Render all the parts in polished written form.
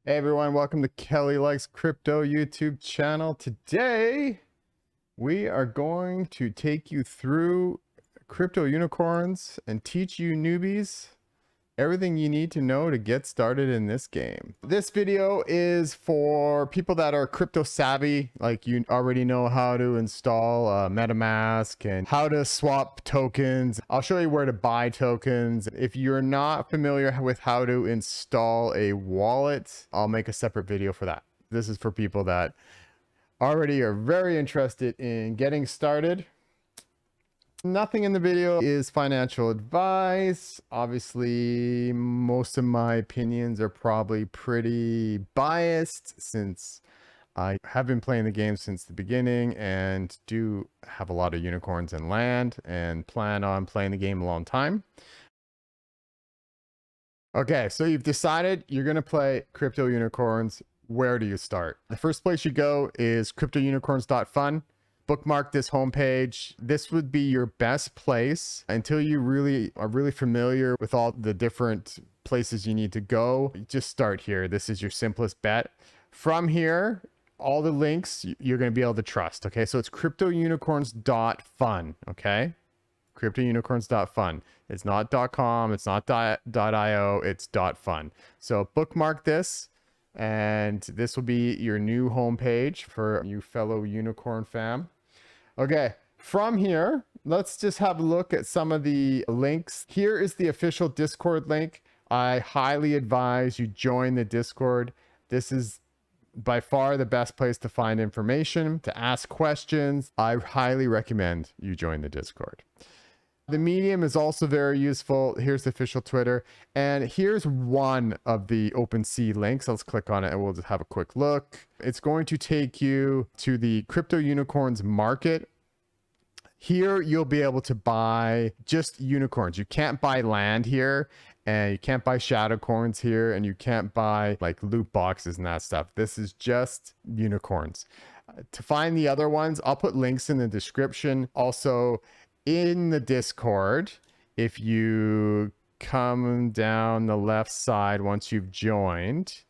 Hey everyone, welcome to Kelly Likes Crypto YouTube channel. Today, we are going to take you through crypto unicorns and teach you newbies everything you need to know to get started in this game. This video is for people that are crypto savvy, like you already know how to install MetaMask and how to swap tokens. I'll show you where to buy tokens. If you're not familiar with how to install a wallet, I'll make a separate video for that. This is for people that already are very interested in getting started. Nothing in the video is financial advice. Obviously, most of my opinions are probably pretty biased since I have been playing the game since the beginning and do have a lot of unicorns and land and plan on playing the game a long time. Okay, so you've decided you're going to play crypto unicorns. Where do you start? The first place you go is cryptounicorns.fun. Bookmark this homepage. This would be your best place until you are really familiar with all the different places you need to go. Just start here. This is your simplest bet. From here, all the links you're going to be able to trust. Okay, so it's cryptounicorns.fun. Okay, cryptounicorns.fun. It's not .com. It's not .io. It's .fun. So bookmark this. And this will be your new homepage for you fellow unicorn fam. Okay, from here, let's just have a look at some of the links. Here is the official Discord link. I highly advise you join the Discord. This is by far the best place to find information, to ask questions. I highly recommend you join the Discord. The Medium is also very useful. Here's the official Twitter. And here's one of the OpenSea links. Let's click on it and we'll just have a quick look. It's going to take you to the Crypto Unicorns market. Here, you'll be able to buy just unicorns. You can't buy land here, and you can't buy Shadowcorns here, and you can't buy like loot boxes and that stuff. This is just unicorns. To find the other ones, I'll put links in the description. Also, in the Discord, if you come down the left side once you've joined,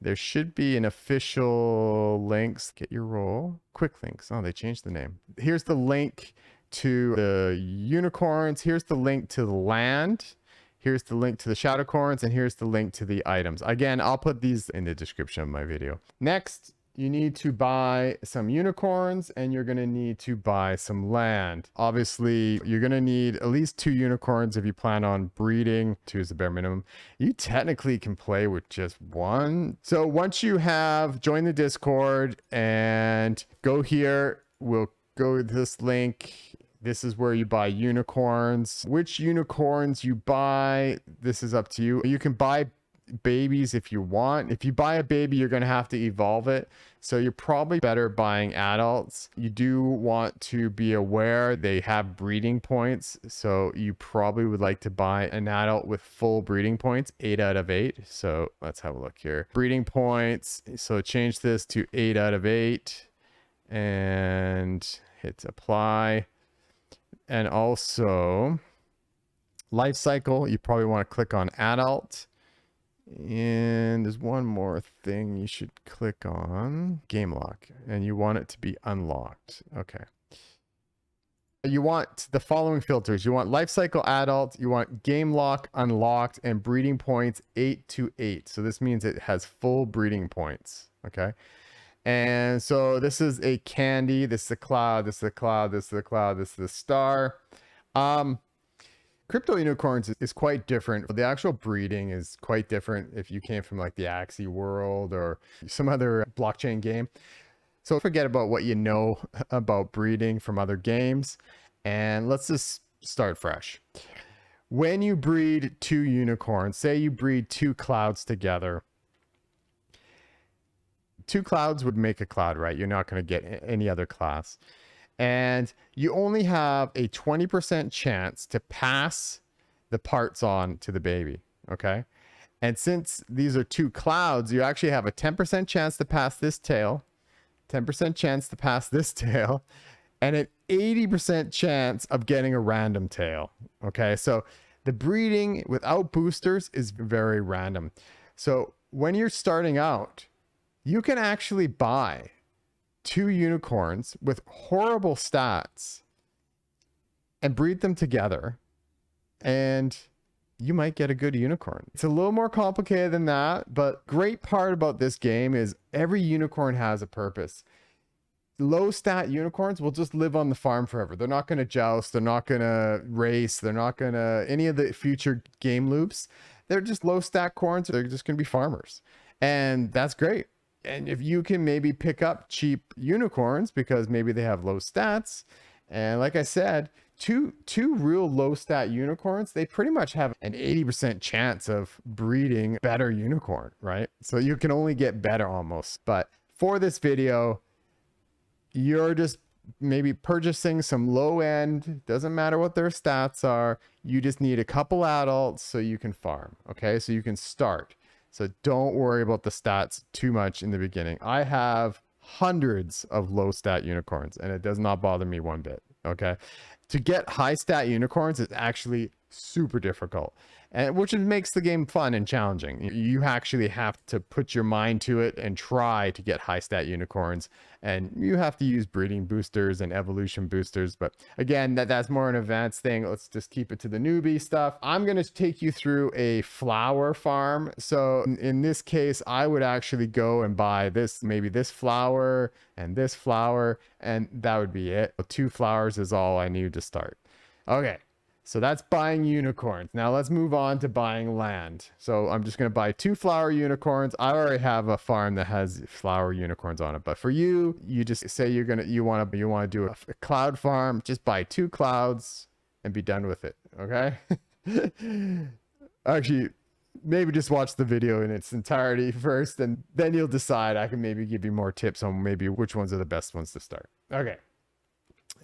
there should be an official links. Get your roll. Quick links. Oh, they changed the name. Here's the link to the unicorns. Here's the link to the land. Here's the link to the Shadowcorns. And here's the link to the items. Again, I'll put these in the description of my video. Next, you need to buy some unicorns and you're going to need to buy some land. Obviously, you're going to need at least 2 unicorns if you plan on breeding. 2 is the bare minimum. You technically can play with just 1. So once you have joined the Discord and go here, we'll go to this link. This is where you buy unicorns. Which unicorns you buy, this is up to you. You can buy babies if you want. If you buy a baby, you're going to have to evolve it, so you're probably better buying adults. You do want to be aware they have breeding points, so you probably would like to buy an adult with full breeding points, 8 out of 8. So let's have a look here. Breeding points, so change this to 8 out of 8 and hit apply. And also life cycle, you probably want to click on adult. And there's one more thing you should click on, game lock, and you want it to be unlocked. Okay. You want the following filters. You want life cycle adult, you want game lock unlocked, and breeding points 8 to 8. So this means it has full breeding points. Okay. And so this is a candy, this is a cloud, this is a cloud, this is a cloud, this is a star. Crypto unicorns is quite different. The actual breeding is quite different if you came from like the Axie world or some other blockchain game. So forget about what you know about breeding from other games and let's just start fresh. When you breed 2 unicorns, say you breed 2 clouds together, 2 clouds would make a cloud, right? You're not going to get any other class. And you only have a 20% chance to pass the parts on to the baby, okay? And since these are 2 clouds, you actually have a 10% chance to pass this tail, 10% chance to pass this tail, and an 80% chance of getting a random tail, okay? So the breeding without boosters is very random. So when you're starting out, you can actually buy 2 unicorns with horrible stats and breed them together, and you might get a good unicorn. It's a little more complicated than that, but great part about this game is every unicorn has a purpose. Low stat unicorns will just live on the farm forever. They're not going to joust. They're not going to race. They're not going to any of the future game loops. They're just low stat corns. They're just going to be farmers. And that's great. And if you can maybe pick up cheap unicorns because maybe they have low stats, and like I said, two real low stat unicorns, they pretty much have an 80% chance of breeding better unicorn, right? So you can only get better almost. But for this video, you're just maybe purchasing some low end, doesn't matter what their stats are. You just need a couple adults so you can farm. Okay, so you can start. So don't worry about the stats too much in the beginning. I have hundreds of low stat unicorns and it does not bother me one bit. Okay, to get high stat unicorns is actually super difficult, and which makes the game fun and challenging. You actually have to put your mind to it and try to get high stat unicorns, and you have to use breeding boosters and evolution boosters. But again, that's more an advanced thing. Let's just keep it to the newbie stuff. I'm going to take you through a flower farm. So in this case, I would actually go and buy this, maybe this flower, and that would be it. 2 flowers is all I need to start. Okay. So that's buying unicorns. Now let's move on to buying land. So I'm just going to buy 2 flower unicorns. I already have a farm that has flower unicorns on it. But for you, you just say you want to do a cloud farm. Just buy 2 clouds and be done with it. Okay. Actually, maybe just watch the video in its entirety first, and then you'll decide. I can maybe give you more tips on maybe which ones are the best ones to start. Okay.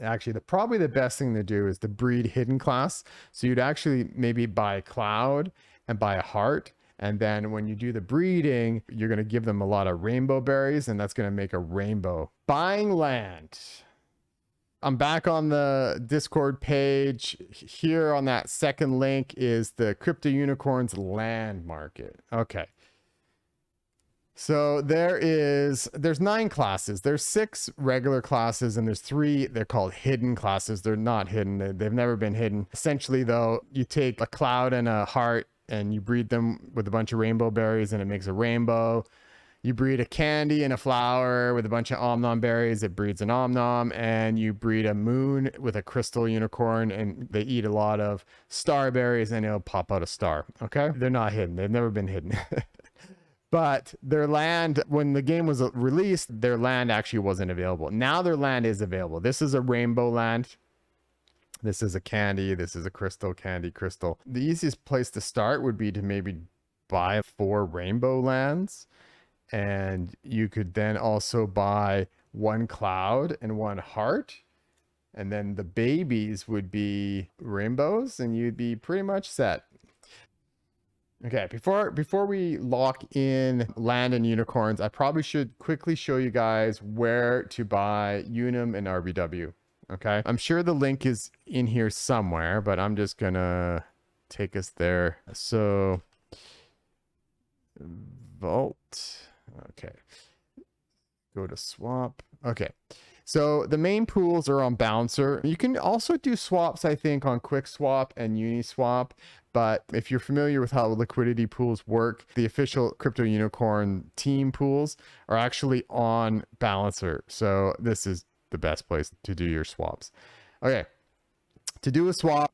Actually, probably the best thing to do is to breed hidden class. So you'd actually maybe buy a cloud and buy a heart. And then when you do the breeding, you're going to give them a lot of rainbow berries, and that's going to make a rainbow. Buying land. I'm back on the Discord page. Here on that second link is the Crypto Unicorns land market. Okay. So there's 9 classes. There's 6 regular classes, and there's 3, they're called hidden classes. They're not hidden. They've never been hidden. Essentially though, you take a cloud and a heart and you breed them with a bunch of rainbow berries and it makes a rainbow. You breed a candy and a flower with a bunch of omnom berries, it breeds an omnom. And you breed a moon with a crystal unicorn and they eat a lot of star berries and it'll pop out a star. Okay. They're not hidden. They've never been hidden. But their land, when the game was released, their land actually wasn't available. Now their land is available. This is a rainbow land. This is a candy. This is a crystal, candy, crystal. The easiest place to start would be to maybe buy 4 rainbow lands. And you could then also buy 1 cloud and 1 heart. And then the babies would be rainbows and you'd be pretty much set. Okay, before we lock in land and unicorns, I probably should quickly show you guys where to buy Unum and RBW. Okay, I'm sure the link is in here somewhere, but I'm just gonna take us there. So Vault. Okay, go to swap. Okay. So the main pools are on Bouncer. You can also do swaps, I think, on QuickSwap and Uniswap. But if you're familiar with how liquidity pools work, the official Crypto Unicorn team pools are actually on Balancer. So this is the best place to do your swaps. Okay. To do a swap,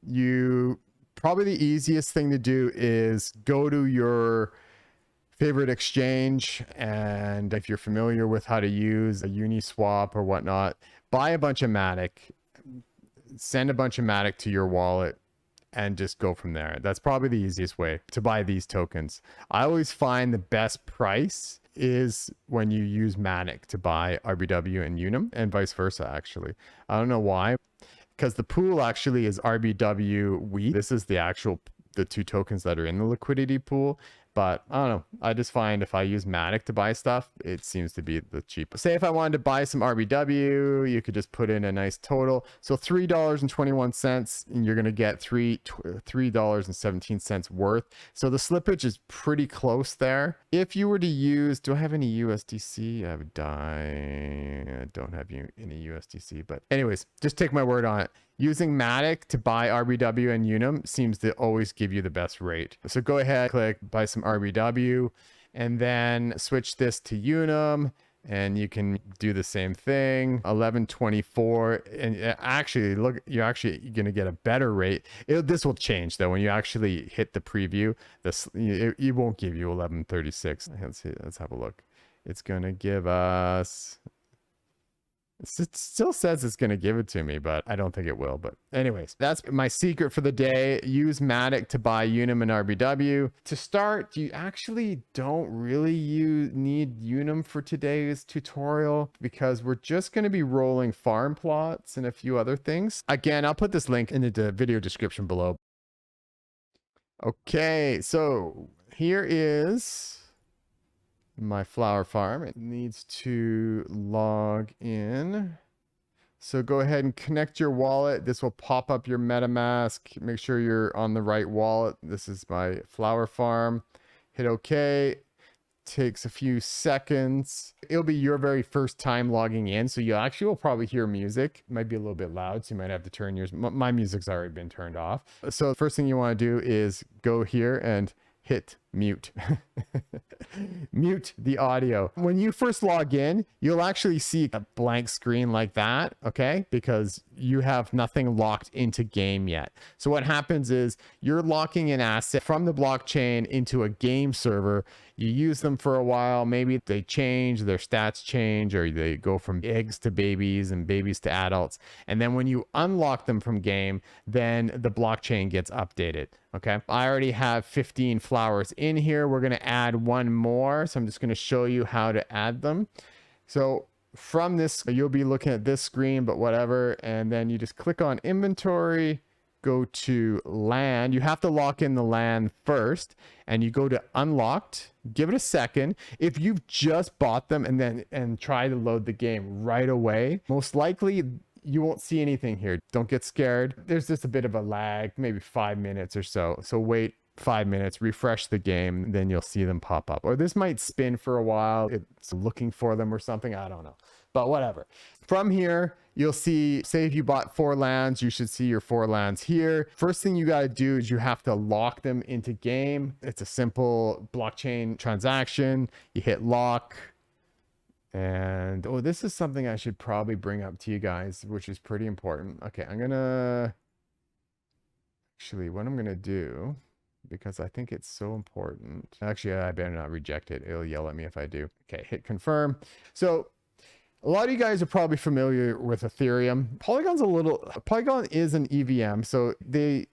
probably the easiest thing to do is go to your favorite exchange, and if you're familiar with how to use a Uniswap or whatnot, buy a bunch of Matic, send a bunch of Matic to your wallet, and just go from there. That's probably the easiest way to buy these tokens. I always find the best price is when you use Matic to buy RBW and Unum, and vice versa. Actually, I don't know why, because the pool actually is RBW wheat. This is the 2 tokens that are in the liquidity pool. But I don't know. I just find if I use Matic to buy stuff, it seems to be the cheapest. Say if I wanted to buy some RBW, you could just put in a nice total. So $3.21, and you're going to get $3.17 worth. So the slippage is pretty close there. If you were to use, do I have any USDC? I don't have any USDC, but anyways, just take my word on it. Using Matic to buy RBW and Unum seems to always give you the best rate. So go ahead, click buy some RBW, and then switch this to Unum, and you can do the same thing. 1124, and actually look, you're actually going to get a better rate. This will change though when you actually hit the preview. It won't give you 1136. Let's see. Let's have a look. It's going to give us. It still says it's going to give it to me, but I don't think it will. But anyways, that's my secret for the day. Use Matic to buy Unum and RBW. To start, you actually don't really need Unum for today's tutorial because we're just going to be rolling farm plots and a few other things. Again, I'll put this link in the video description below. Okay, so here is my flower farm. It needs to log in. So go ahead and connect your wallet. This will pop up your MetaMask. Make sure you're on the right wallet. This is my flower farm. Hit OK. Takes a few seconds. It'll be your very first time logging in, so you actually will probably hear music. It might be a little bit loud, so you might have to turn yours. My music's already been turned off. So the first thing you want to do is go here and hit mute. Mute the audio. When you first log in, you'll actually see a blank screen like that, okay? Because you have nothing locked into game yet. So what happens is you're locking an asset from the blockchain into a game server. You use them for a while, maybe they change, their stats change, or they go from eggs to babies and babies to adults. And then when you unlock them from game, then the blockchain gets updated. Okay, I already have 15 flowers in here. We're going to add one more. So I'm just going to show you how to add them. So from this, you'll be looking at this screen, but whatever. And then you just click on inventory, go to land. You have to lock in the land first, and you go to unlocked. Give it a second. If you've just bought them and try to load the game right away, most likely you won't see anything here. Don't get scared. There's just a bit of a lag, maybe 5 minutes or so. So wait 5 minutes, refresh the game, then you'll see them pop up. Or this might spin for a while. It's looking for them or something. I don't know. But whatever. From here, you'll see, say if you bought 4 lands, you should see your 4 lands here. First thing you got to do is you have to lock them into game. It's a simple blockchain transaction. You hit lock. And oh, this is something I should probably bring up to you guys, which is pretty important. Okay, I'm gonna actually, what I'm gonna do, because I think it's so important. Actually, I better not reject it. It'll yell at me if I do. Okay, hit confirm. So a lot of you guys are probably familiar with Ethereum. Polygon is an EVM, so they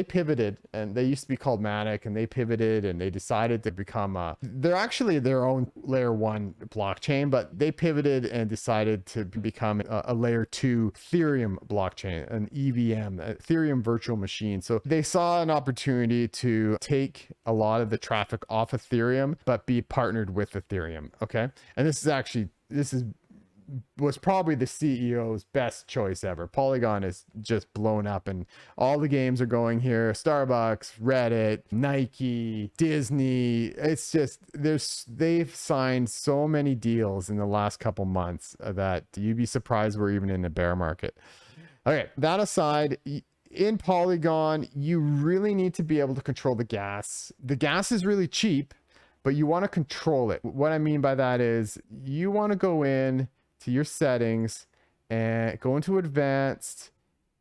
pivoted, and they used to be called Matic, and they pivoted and they decided to become they're actually their own layer 1 blockchain, but they pivoted and decided to become a layer 2 Ethereum blockchain, an EVM, Ethereum virtual machine. So they saw an opportunity to take a lot of the traffic off Ethereum, but be partnered with Ethereum. Okay. And this was probably the CEO's best choice ever. Polygon is just blown up, and all the games are going here. Starbucks, Reddit, Nike, Disney. It's just, they've signed so many deals in the last couple months that you'd be surprised we're even in a bear market. Okay, that aside, in Polygon, you really need to be able to control the gas. The gas is really cheap, but you want to control it. What I mean by that is you want to go in to your settings and go into advanced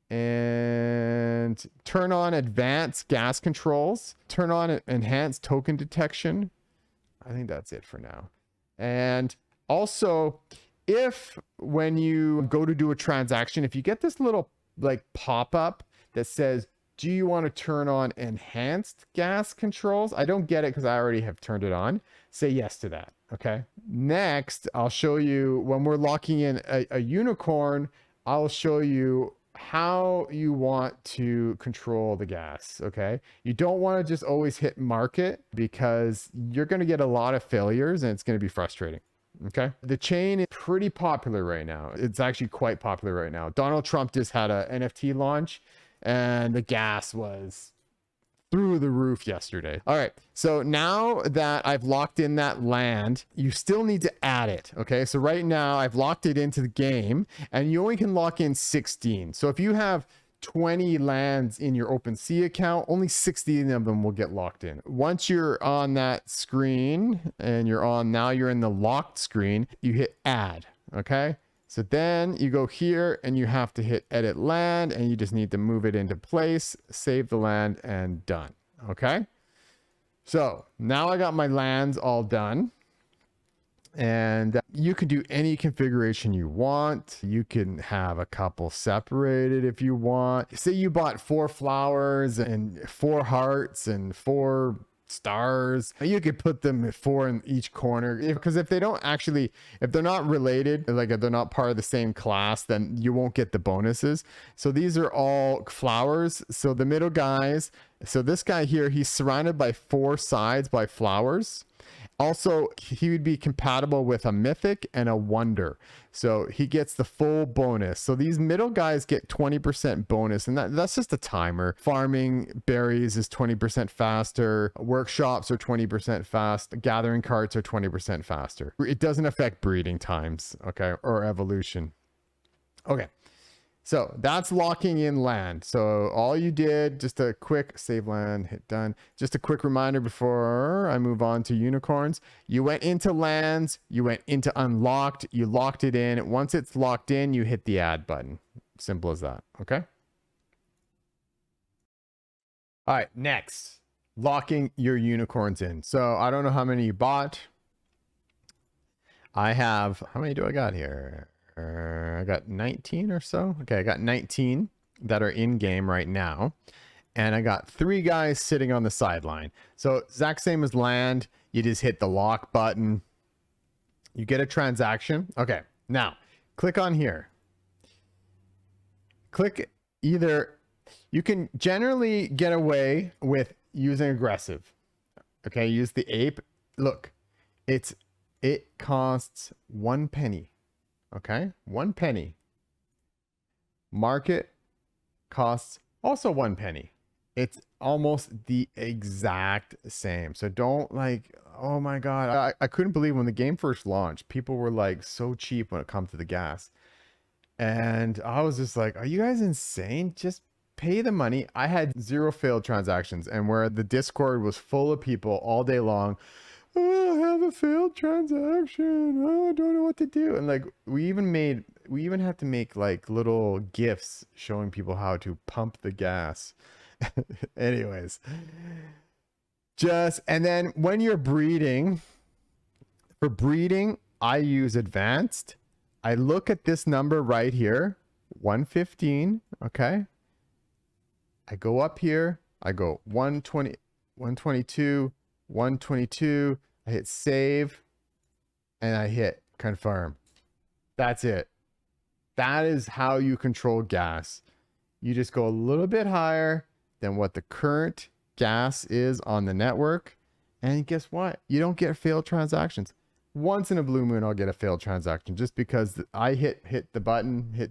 and turn on advanced gas controls, turn on enhanced token detection. I think that's it for now. And also, if when you go to do a transaction, if you get this little like pop-up that says, do you want to turn on enhanced gas controls? I don't get it because I already have turned it on. Say yes to that. Okay. Next, I'll show you when we're locking in a unicorn, I'll show you how you want to control the gas. Okay, you don't want to just always hit market, because you're going to get a lot of failures and it's going to be frustrating. Okay, the chain is pretty popular right now. It's actually quite popular right now. Donald Trump just had a NFT launch and the gas was through the roof yesterday. All right, so now that I've locked in that land, you still need to add it. Okay, so right now I've locked it into the game, and you only can lock in 16. So if you have 20 lands in your OpenSea account, only 16 of them will get locked in. Once you're on that screen and now you're in the locked screen, you hit add. Okay, so then you go here and you have to hit edit land, and you just need to move it into place, save the land, and done. Okay, so now I got my lands all done. And you can do any configuration you want. You can have a couple separated if you want. Say you bought 4 flowers and 4 hearts and 4 stars. You could put them 4 in each corner, because if they're not related, like if they're not part of the same class, then you won't get the bonuses. So these are all flowers. So the middle guys, so this guy here, he's surrounded by 4 sides by flowers. Also, he would be compatible with a mythic and a wonder, so he gets the full bonus. So these middle guys get 20% bonus, and that's just a timer. Farming berries is 20% faster. Workshops are 20% fast. Gathering carts are 20% faster. It doesn't affect breeding times, okay, or evolution. Okay, so that's locking in land. So all you did, just a quick save land, hit done. Just a quick reminder before I move on to unicorns. You went into lands, you went into unlocked, you locked it in. Once it's locked in, you hit the add button. Simple as that. Okay. All right, next, locking your unicorns in. So I don't know how many you bought. I have, how many do I got here? I got 19 or so. Okay, I got 19 that are in game right now, and I got 3 guys sitting on the sideline. So exact same as land. You just hit the lock button, you get a transaction. Okay, now click on here. Click either, you can generally get away with using aggressive. Okay, use the ape. Look, it costs 1 penny. Okay, 1 penny. Market costs also 1 penny. It's almost the exact same. So don't like, oh my God. I couldn't believe when the game first launched, people were like so cheap when it comes to the gas. And I was just like, are you guys insane? Just pay the money. I had 0 failed transactions, and where the Discord was full of people all day long. Oh, I have a failed transaction. Oh, I don't know what to do. And like, we even have to make like little GIFs showing people how to pump the gas. Anyways, and then when you're breeding, for breeding, I use advanced. I look at this number right here, 115. Okay. I go up here. I go 120, 122, 122. I hit save and I hit confirm. That's it. That is how you control gas. You just go a little bit higher than what the current gas is on the network. And guess what? You don't get failed transactions. Once in a blue moon, I'll get a failed transaction just because I hit the button,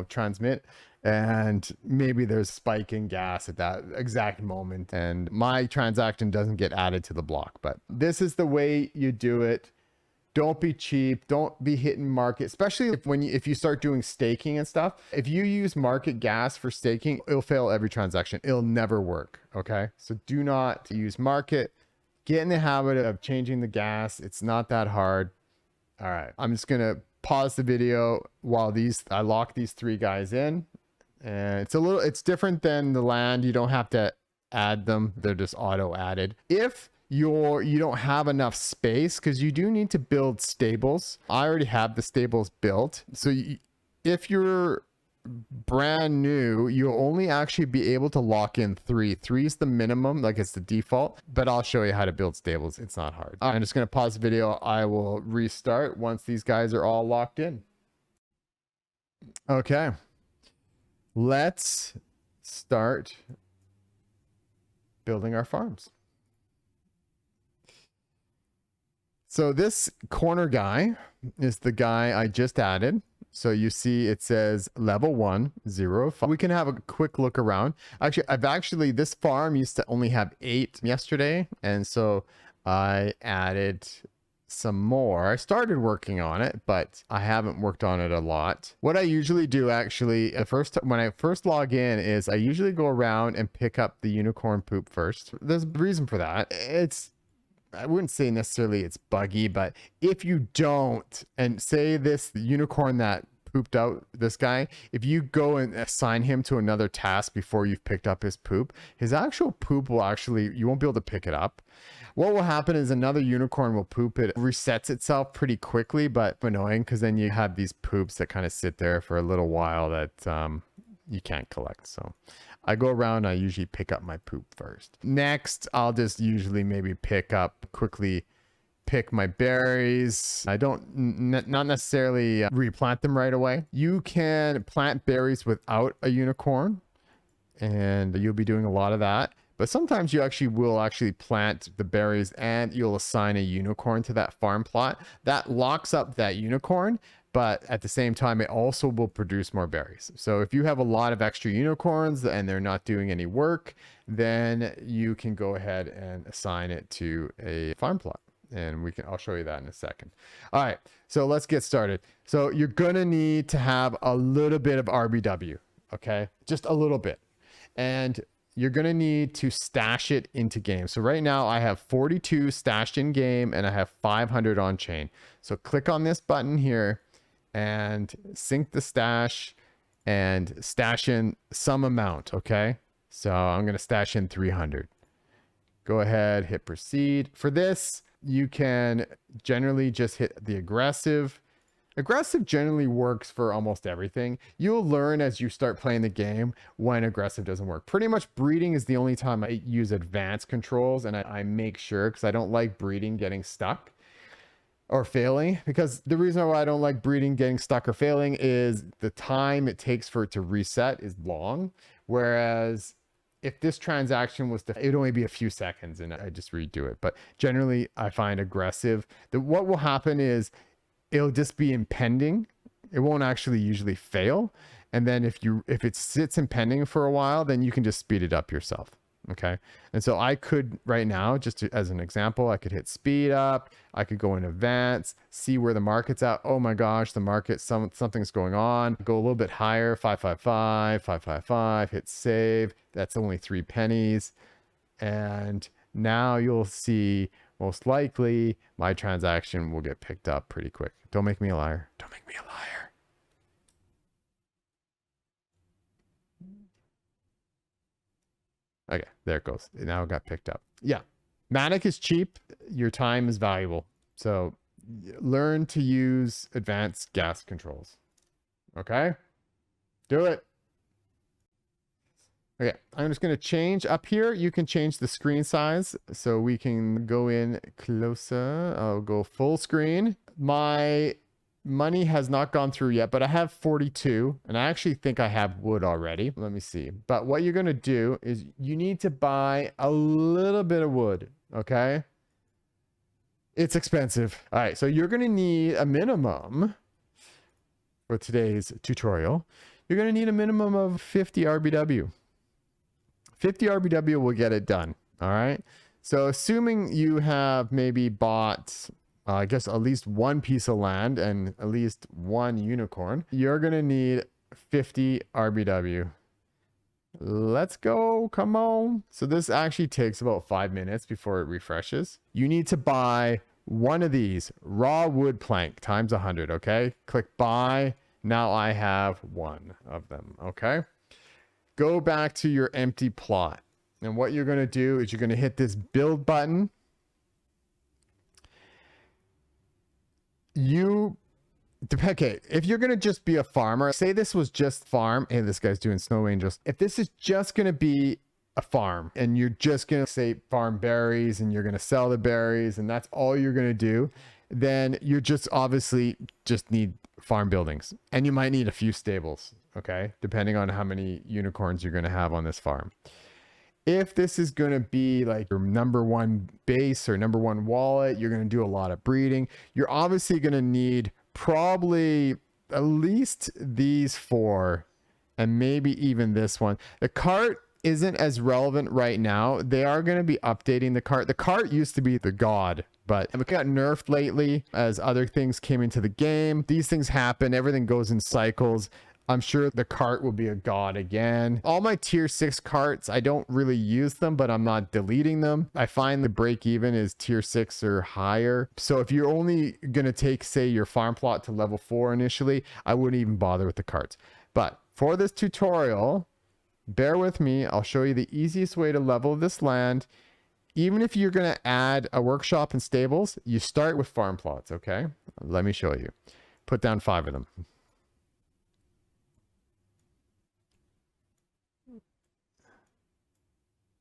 transmit, and maybe there's spike in gas at that exact moment, and my transaction doesn't get added to the block. But this is the way you do it. Don't be cheap. Don't be hitting market, especially if you start doing staking and stuff. If you use market gas for staking, it'll fail every transaction. It'll never work. Okay, so do not use market. Get in the habit of changing the gas. It's not that hard. All right, I'm just gonna pause the video while I lock these 3 guys in. And it's different than the land. You don't have to add them. They're just auto added. If you don't have enough space, because you do need to build stables. I already have the stables built. So if you're brand new, you'll only actually be able to lock in 3. 3 is the minimum, like it's the default, but I'll show you how to build stables. It's not hard. I'm just going to pause the video. I will restart once these guys are all locked in. Okay. let's start building our farms. So this corner guy is the guy I just added. So you see it says level 1, 0. We can have a quick look around. Actually, this farm used to only have 8 yesterday. And so I added some more. I started working on it, but I haven't worked on it a lot. What I usually do actually, when I first log in is I usually go around and pick up the unicorn poop first. There's a reason for that. I wouldn't say necessarily it's buggy, but if you don't, and say this unicorn that pooped out this guy, if you go and assign him to another task before you've picked up his poop, his actual poop will actually, you won't be able to pick it up. What will happen is another unicorn will poop it, resets itself pretty quickly, but annoying because then you have these poops that kind of sit there for a little while that you can't collect. So I go around, I usually pick up my poop first. Next, I'll just usually maybe pick my berries. I don't, not necessarily replant them right away. You can plant berries without a unicorn, and you'll be doing a lot of that. But sometimes you will plant the berries and you'll assign a unicorn to that farm plot. That locks up that unicorn, but at the same time, it also will produce more berries. So if you have a lot of extra unicorns and they're not doing any work, then you can go ahead and assign it to a farm plot. And I'll show you that in a second. All right, so let's get started. So you're gonna need to have a little bit of RBW, okay? Just a little bit. And you're going to need to stash it into game. So right now I have 42 stashed in game and I have 500 on chain. So click on this button here and sync the stash and stash in some amount. Okay. So I'm going to stash in 300. Go ahead, hit proceed. For this, you can generally just hit the aggressive. Aggressive generally works for almost everything. You'll learn as you start playing the game when aggressive doesn't work. Pretty much breeding is the only time I use advanced controls, and I make sure, because I don't like breeding getting stuck or failing, because the reason why I don't like breeding getting stuck or failing is the time it takes for it to reset is long. Whereas if this transaction was to, it'd only be a few seconds and I just redo it. But generally I find aggressive that what will happen is it'll just be impending. It won't actually usually fail. And then if it sits impending for a while, then you can just speed it up yourself. Okay. And so I could right now, as an example, I could hit speed up. I could go in advance, see where the market's at. Oh my gosh, the market, something's going on. Go a little bit higher, 555, 555, hit save. That's only 3 pennies. And now you'll see most likely my transaction will get picked up pretty quick. Don't make me a liar. Don't make me a liar. Okay, there it goes. It now got picked up. Yeah. Matic is cheap. Your time is valuable. So learn to use advanced gas controls. Okay? Do it. Okay, I'm just going to change up here. You can change the screen size so we can go in closer. I'll go full screen. My money has not gone through yet, but I have 42 and I actually think I have wood already. Let me see. But what you're going to do is you need to buy a little bit of wood. Okay. It's expensive. All right. So you're going to need a minimum for today's tutorial. You're going to need a minimum of 50 RBW. 50 RBW will get it done. All right. So assuming you have maybe bought, I guess, at least one piece of land and at least one unicorn, you're going to need 50 RBW. Let's go. Come on. So this actually takes about 5 minutes before it refreshes. You need to buy one of these raw wood plank times 100. Okay. Click buy. Now I have one of them. Okay. Go back to your empty plot. And what you're going to do is you're going to hit this build button. Okay, if you're going to just be a farmer, say this was just farm. Hey, this guy's doing snow angels. If this is just going to be a farm and you're just going to say farm berries and you're going to sell the berries and that's all you're going to do, then you're just obviously just need farm buildings and you might need a few stables. okay? Depending on how many unicorns you're going to have on this farm. If this is going to be like your number one base or number one wallet, you're going to do a lot of breeding. You're obviously going to need probably at least these 4 and maybe even this one. The cart isn't as relevant right now. They are going to be updating the cart. The cart used to be the god, but it got nerfed lately as other things came into the game. These things happen. Everything goes in cycles. I'm sure the cart will be a god again. All my tier 6 carts, I don't really use them, but I'm not deleting them. I find the break even is tier 6 or higher. So if you're only going to take, say, your farm plot to level 4 initially, I wouldn't even bother with the carts. But for this tutorial, bear with me. I'll show you the easiest way to level this land. Even if you're going to add a workshop and stables, you start with farm plots, okay? Let me show you. Put down 5 of them.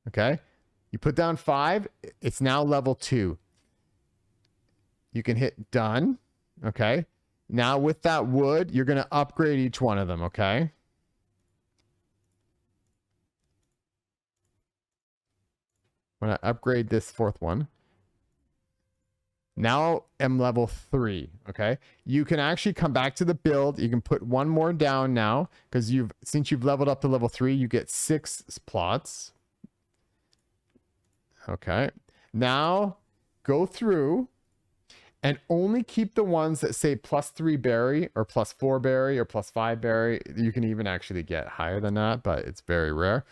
Okay, you put down 5. It's now level 2. You can hit done. Okay, now with that wood, you're going to upgrade each one of them. Okay, I'm going to upgrade this 4th one. Now I'm level 3. Okay, you can actually come back to the build. You can put one more down now because since you've leveled up to level 3, you get 6 plots. Okay, now go through and only keep the ones that say +3 berry or +4 berry or +5 berry. You can even actually get higher than that, but it's very rare.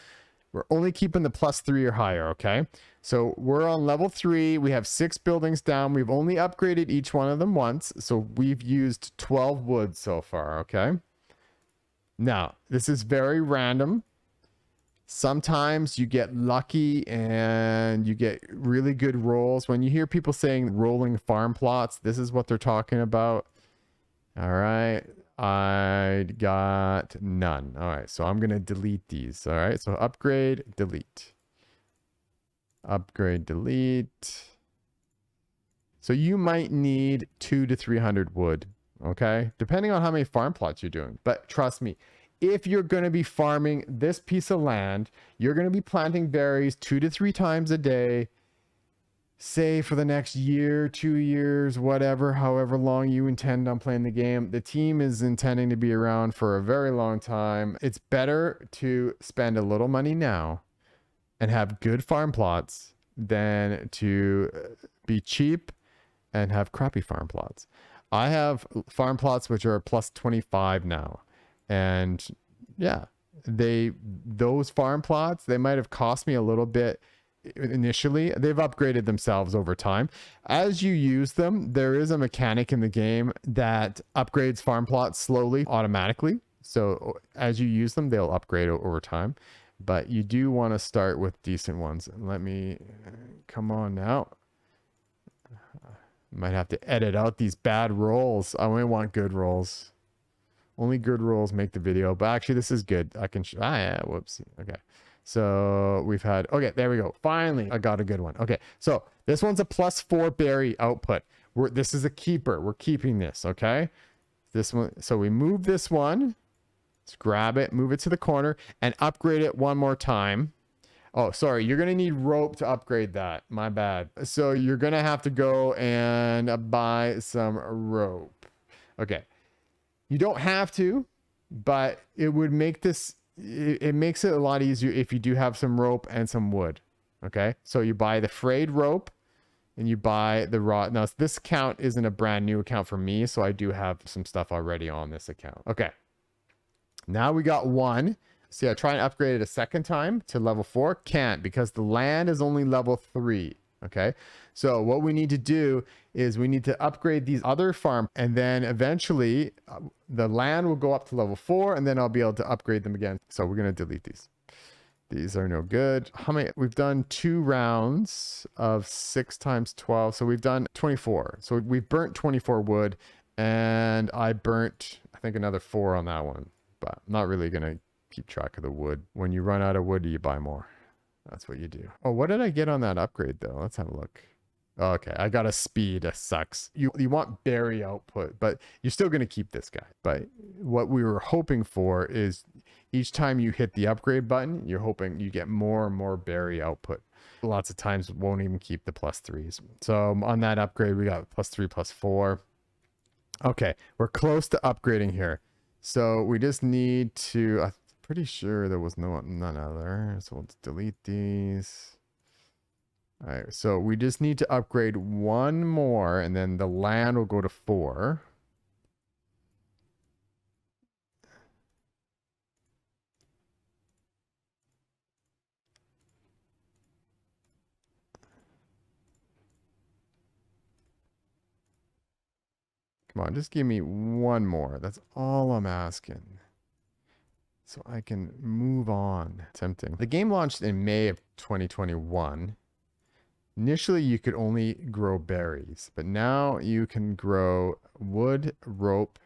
We're only keeping the +3 or higher. Okay, so we're on level 3. We have 6 buildings down. We've only upgraded each one of them once, so we've used 12 wood so far. Okay, now this is very random. Sometimes you get lucky and you get really good rolls. When you hear people saying rolling farm plots, this is what they're talking about. All right. I got none. All right. So I'm going to delete these. All right. So upgrade, delete. Upgrade, delete. So you might need 200 to 300 wood. Okay. Depending on how many farm plots you're doing. But trust me, if you're going to be farming this piece of land, you're going to be planting berries 2 to 3 times a day, say for the next year, 2 years, whatever, however long you intend on playing the game. The team is intending to be around for a very long time. It's better to spend a little money now and have good farm plots than to be cheap and have crappy farm plots. I have farm plots which are +25 now. And yeah, those farm plots, they might have cost me a little bit initially. They've upgraded themselves over time. As you use them, there is a mechanic in the game that upgrades farm plots slowly, automatically. So as you use them, they'll upgrade over time. But you do want to start with decent ones. Let me, come on now. Might have to edit out these bad rolls. I only want good rolls. Only good rolls make the video, but actually this is good. I can, yeah, whoopsie. Okay. So we've had, okay, there we go. Finally, I got a good one. Okay. So this one's a +4 berry output. This is a keeper. We're keeping this. Okay. This one. So we move this one. Let's grab it, move it to the corner and upgrade it one more time. Oh, sorry. You're going to need rope to upgrade that. My bad. So you're going to have to go and buy some rope. Okay. You don't have to, but it would make this, it makes it a lot easier if you do have some rope and some wood. Okay. So you buy the frayed rope and you buy the raw. Now this account isn't a brand new account for me. So I do have some stuff already on this account. Okay. Now we got 1. See, I try and upgrade it a second time to level 4. Can't because the land is only level 3. Okay, so what we need to do is we need to upgrade these other farm and then eventually the land will go up to level 4 and then I'll be able to upgrade them again. So we're going to delete these. These are no good. How many? We've done 2 rounds of 6 times 12. So we've done 24. So we've burnt 24 wood and I burnt, I think, another 4 on that one, but I'm not really going to keep track of the wood. When you run out of wood, you buy more. That's what you do. Oh, what did I get on that upgrade though? Let's have a look. Okay, I got a speed. That sucks. You want berry output, but you're still going to keep this guy. But what we were hoping for is each time you hit the upgrade button, you're hoping you get more and more berry output. Lots of times won't even keep the +3s. So on that upgrade, we got +3, +4. Okay, we're close to upgrading here. So we just need to, I'm pretty sure there was none other. So let's delete these. All right, so we just need to upgrade one more, and then the land will go to 4. Come on, just give me one more. That's all I'm asking. So I can move on. Tempting. The game launched in May of 2021. Initially, you could only grow berries, but now you can grow wood, rope,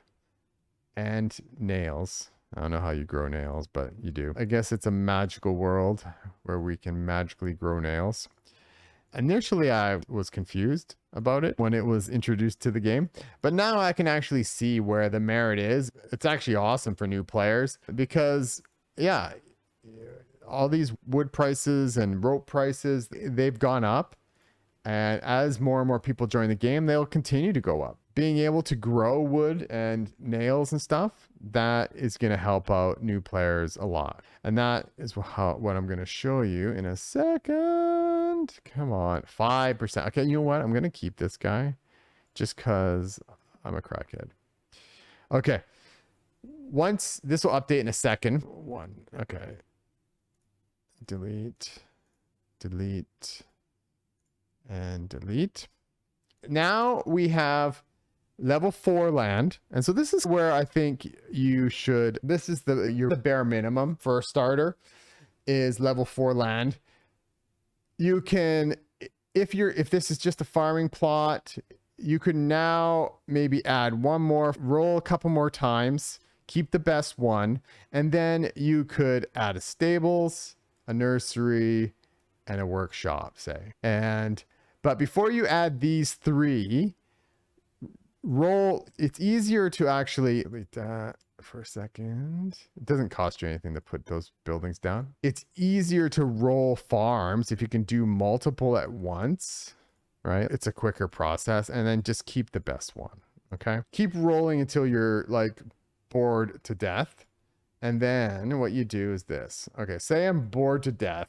and nails. I don't know how you grow nails, but you do. I guess it's a magical world where we can magically grow nails. Initially, I was confused about it when it was introduced to the game, but now I can actually see where the merit is. It's actually awesome for new players because, yeah, all these wood prices and rope prices, they've gone up. And as more and more people join the game, they'll continue to go up. Being able to grow wood and nails and stuff, that is going to help out new players a lot. And that is what I'm going to show you in a second. Come on, 5%. Okay, you know what? I'm going to keep this guy just because I'm a crackhead. Okay. Once this will update in a second. Okay. Delete. And delete. Now we have level 4 land, and so this is where I think you should, this is the bare minimum for a starter is level 4 land. You can, if this is just a farming plot, you could now maybe add one more, roll a couple more times, keep the best one, and then you could add a stables, a nursery, and a workshop, say. But before you add these 3, it's easier to actually, wait that for a second. It doesn't cost you anything to put those buildings down. It's easier to roll farms if you can do multiple at once, right? It's a quicker process, and then just keep the best one, okay? Keep rolling until you're like bored to death. And then what you do is this. Okay, say I'm bored to death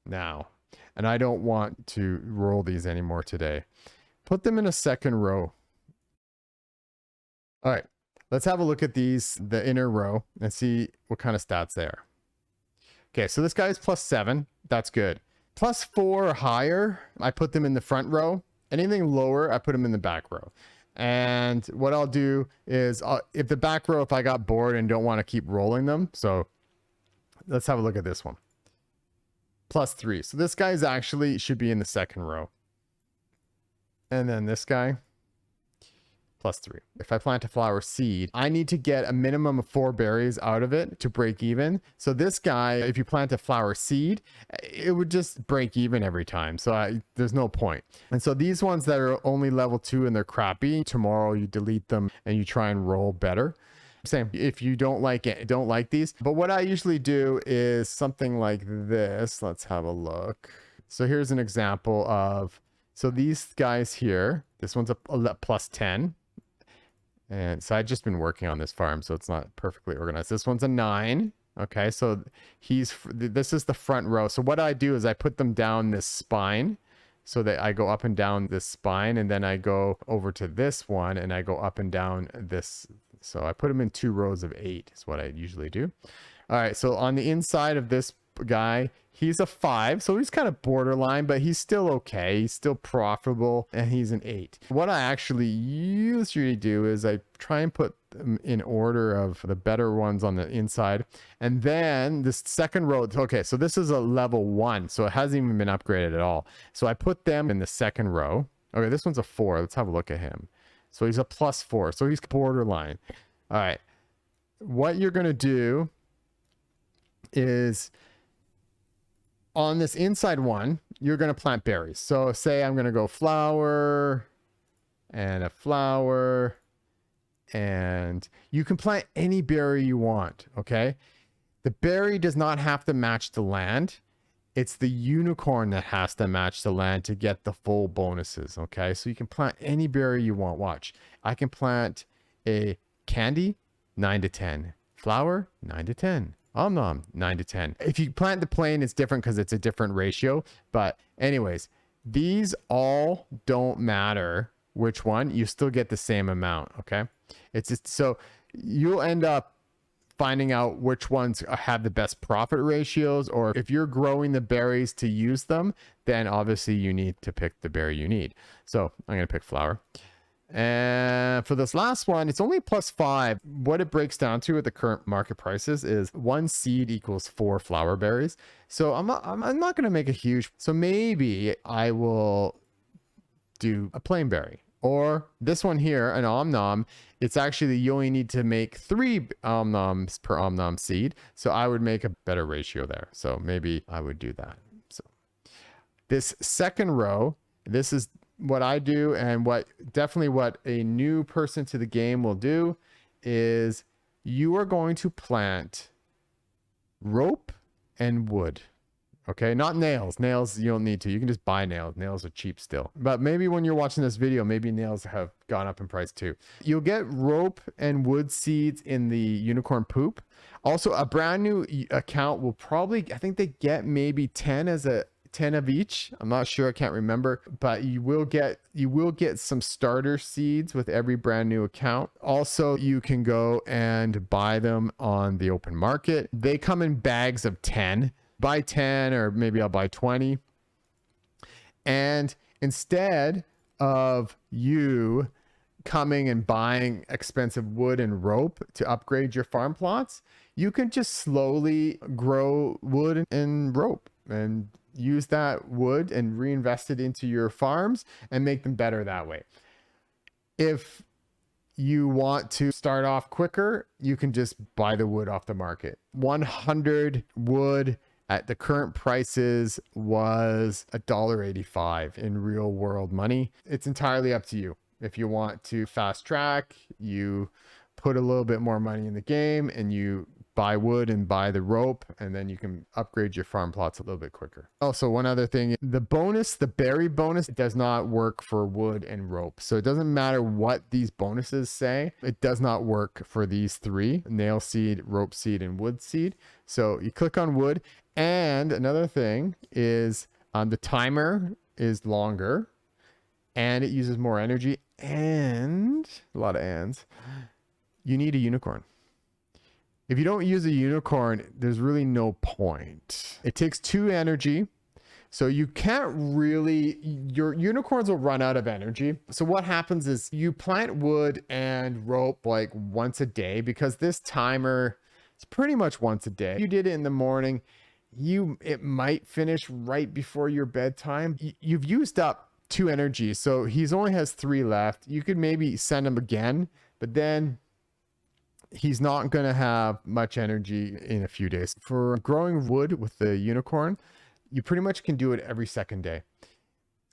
now, and I don't want to roll these anymore today. Put them in a second row. All right, let's have a look at these, the inner row, and see what kind of stats they are. Okay, so this guy is +7. That's good. +4 or higher, I put them in the front row. Anything lower, I put them in the back row. And what I'll do is, if the back row, if I got bored and don't want to keep rolling them, so let's have a look at this one. +3. So this guy's actually should be in the second row. And then this guy, +3. If I plant a flower seed, I need to get a minimum of 4 berries out of it to break even. So this guy, if you plant a flower seed, it would just break even every time. So there's no point. And so these ones that are only level 2 and they're crappy, tomorrow you delete them and you try and roll better. Same if you don't like these. But what I usually do is something like this. Let's have a look. So here's an example of, so these guys here, this one's a +10. And so I've just been working on this farm, so it's not perfectly organized. This one's a 9. Okay, so this is the front row. So what I do is I put them down this spine, so that I go up and down this spine, and then I go over to this one and I go up and down this. So I put them in 2 rows of 8 is what I usually do. All right, so on the inside of this guy, he's a 5, so he's kind of borderline, but he's still okay. He's still profitable, and he's an 8. What I actually usually do is I try and put them in order of the better ones on the inside, and then this second row. Okay, so this is a level 1, so it hasn't even been upgraded at all. So I put them in the second row. Okay, this one's a 4. Let's have a look at him. So he's a +4, so he's borderline. All right, what you're gonna do is on this inside one, you're going to plant berries. So say I'm going to go flower and a flower, and you can plant any berry you want. Okay. The berry does not have to match the land. It's the unicorn that has to match the land to get the full bonuses. Okay. So you can plant any berry you want. Watch. I can plant a candy, 9 to 10. Flower, 9 to 10. Om nom, 9 to 10. If you plant the plain, it's different because it's a different ratio. But anyways, these all don't matter which one. You still get the same amount. Okay. It's just, so you'll end up finding out which ones have the best profit ratios, or if you're growing the berries to use them, then obviously you need to pick the berry you need. So I'm going to pick flower. And for this last one, it's only +5. What it breaks down to at the current market prices is 1 seed equals 4 flower berries. So I'm not going to make a huge, so maybe I will do a plain berry. Or this one here, an om nom, it's actually, you only need to make 3 om noms per om nom seed. So I would make a better ratio there. So maybe I would do that. So this second row, this is what I do, and what a new person to the game will do is you are going to plant rope and wood. Okay, not nails. Nails, you don't need to. You can just buy nails. Nails are cheap still. But maybe when you're watching this video, maybe nails have gone up in price too. You'll get rope and wood seeds in the unicorn poop. Also, a brand new account will probably, I think they get maybe 10 of each. I'm not sure, I can't remember, but you will get some starter seeds with every brand new account. Also, you can go and buy them on the open market. They come in bags of 10. Buy 10, or maybe I'll buy 20. And instead of you coming and buying expensive wood and rope to upgrade your farm plots, you can just slowly grow wood and rope and use that wood and reinvest it into your farms and make them better that way. If you want to start off quicker, you can just buy the wood off the market. 100 wood at the current prices was $1.85 in real world money. It's entirely up to you. If you want to fast track, you put a little bit more money in the game and you buy wood and buy the rope, and then you can upgrade your farm plots a little bit quicker. Also, one other thing, the berry bonus does not work for wood and rope. So it doesn't matter what these bonuses say. It does not work for these 3: nail seed, rope seed, and wood seed. So you click on wood. And another thing is the timer is longer and it uses more energy, and a lot of ands. You need a unicorn. If you don't use a unicorn, there's really no point. It takes 2 energy. So you can't really, your unicorns will run out of energy. So what happens is you plant wood and rope like once a day, because this timer is pretty much once a day. You did it in the morning. It might finish right before your bedtime. You've used up 2 energy. So he's only has 3 left. You could maybe send him again, but then he's not going to have much energy in a few days. For growing wood with the unicorn, you pretty much can do it every second day.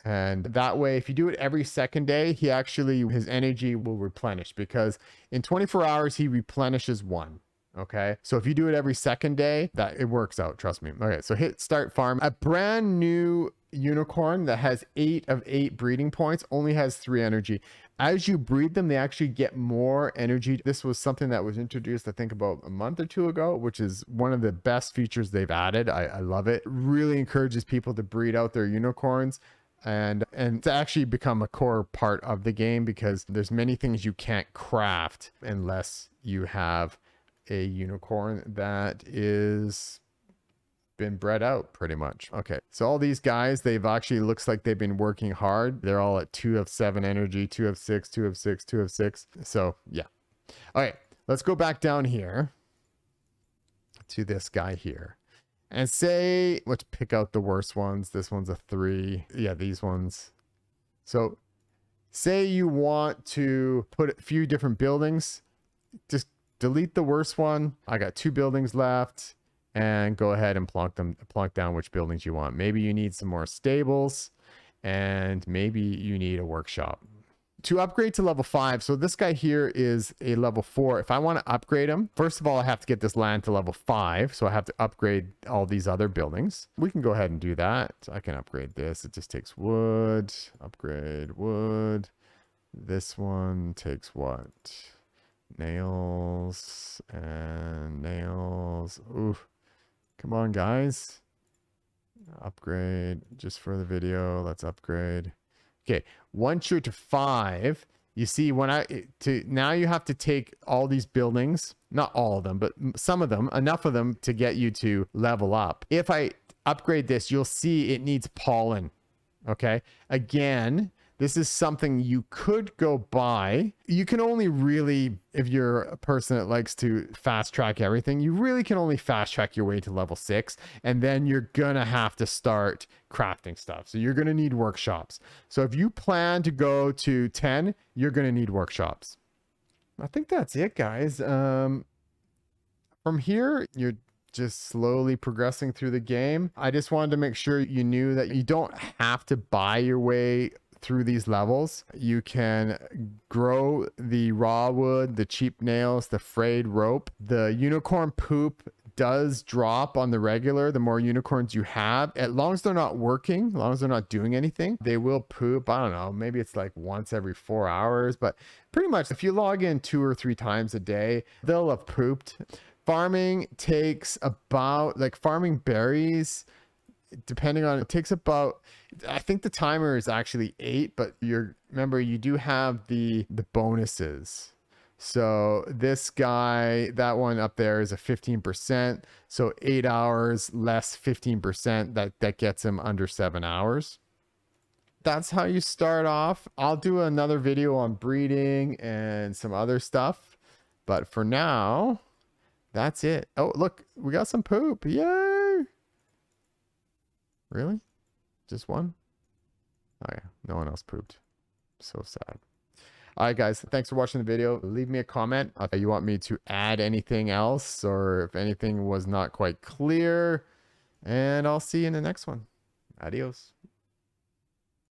And that way, if you do it every second day, his energy will replenish, because in 24 hours, he replenishes 1. Okay. So if you do it every second day, that it works out. Trust me. Okay. So hit start farm. A brand new unicorn that has 8 of 8 breeding points only has 3 energy. As you breed them, they actually get more energy. This was something that was introduced, I think, about a month or 2 ago, which is one of the best features they've added. I love it. It really encourages people to breed out their unicorns and to actually become a core part of the game, because there's many things you can't craft unless you have a unicorn that is been bred out pretty much. Okay, so all these guys, they've actually, looks like they've been working hard. They're all at 2 of 7 energy, 2 of 6, 2 of 6, 2 of 6. So yeah. All right, let's go back down here to this guy here and say, let's pick out the worst ones. This one's a 3. Yeah, these ones. So say you want to put a few different buildings, just delete the worst one. I got 2 buildings left, and go ahead and plunk down which buildings you want. Maybe you need some more stables, and maybe you need a workshop. To upgrade to level 5, so this guy here is a level 4. If I want to upgrade him, first of all, I have to get this land to level 5, so I have to upgrade all these other buildings. We can go ahead and do that. I can upgrade this. It just takes wood. Upgrade wood. This one takes what? Nails and nails. Ooh, come on, guys. Upgrade just for the video. Let's upgrade. Okay, once you're to 5, you see now you have to take all these buildings, not all of them, but some of them, enough of them to get you to level up. If I upgrade this, you'll see it needs pollen. Okay, again, this is something you could go buy. You can only really, if you're a person that likes to fast track everything, you really can only fast track your way to level 6. And then you're gonna have to start crafting stuff. So you're gonna need workshops. So if you plan to go to 10, you're gonna need workshops. I think that's it, guys. From here, you're just slowly progressing through the game. I just wanted to make sure you knew that you don't have to buy your way through these levels. You can grow the raw wood, the cheap nails, the frayed rope. The unicorn poop does drop on the regular the more unicorns you have. As long as they're not working, as long as they're not doing anything, they will poop. I don't know, maybe it's like once every 4 hours, but pretty much if you log in 2 or 3 times a day, they'll have pooped. Farming takes about, like farming berries, depending on, it takes about, I think the timer is actually 8, but remember you do have the bonuses. So this guy, that one up there is a 15%. So 8 hours less 15%, that gets him under 7 hours. That's how you start off. I'll do another video on breeding and some other stuff, but for now, that's it. Oh, look, we got some poop. Yay! Really? Just one? Oh yeah, no one else pooped. So sad. All right, guys, thanks for watching the video. Leave me a comment if you want me to add anything else or if anything was not quite clear. And I'll see you in the next one. Adios.